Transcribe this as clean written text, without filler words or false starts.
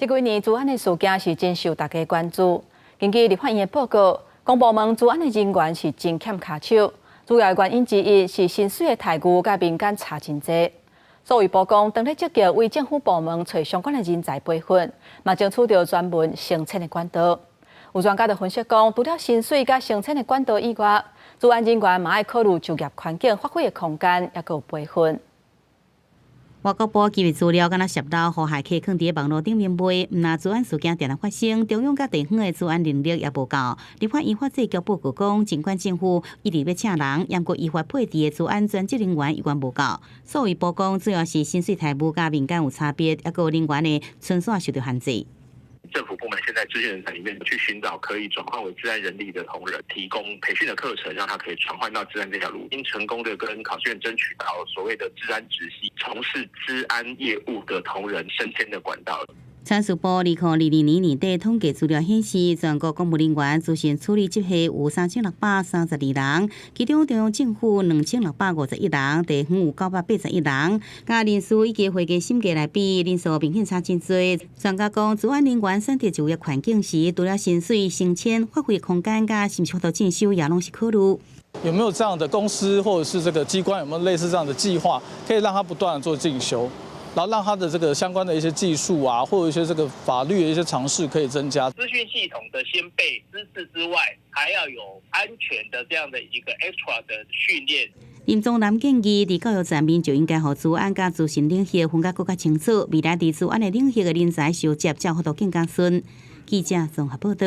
这几年治安的事件是真受大家关注。根据立法院的报告，公部门治安的人员是真欠卡手，主要原因之一是薪水的待遇甲民间差真济。所谓部讲，当咧积极为政府部门找相关的人才培训，嘛争取到专门升迁的管道。有专家就分析讲，除了薪水甲升迁的管道以外，治安人员嘛要考虑就业环境发挥的空间，也有培训。外交部基于资料，敢若涉到互害客放伫网络顶面卖，毋但治安事件定定发生，中央甲地方的治安能力也无够。立法院法制局报告讲，尽管政府一直要请人，也过依法配置的治安专职人员依然无够。所谓部讲，主要是薪水待遇甲民间有差别，也有人员的存线受到限制。政府部门现在资讯人才里面去寻找可以转换为治安人力的同仁，提供培训的课程，让他可以转换到治安这条路，已经成功的跟考试院争取到所谓的治安直系，从事治安业务的同仁升迁的管道。参数部2022年年底统计资料显示，全国公务人员资讯处理职系有3632人，其中中央政府2651人，地方有981人。甲人数以及会计审计来比，人数明显差真多。专家讲，治安人员选择就业环境时，除了薪水、升迁、发挥空间，甲是毋是获得进修，也拢是考虑。有没有这样的公司或者是这个机关有没有类似这样的计划，可以让他不断的做进修？然后让他的这个相关的一些技术啊，或者一些这个法律的一些常识可以增加。资讯系统的先备知识之外，还要有安全的这样的一个 extra 的训练。林宗南建议，伫教育层面就应该互治安甲资讯领域分甲更加清楚，未来伫治安的领域的人才收接才获得更加顺。记者综合报道。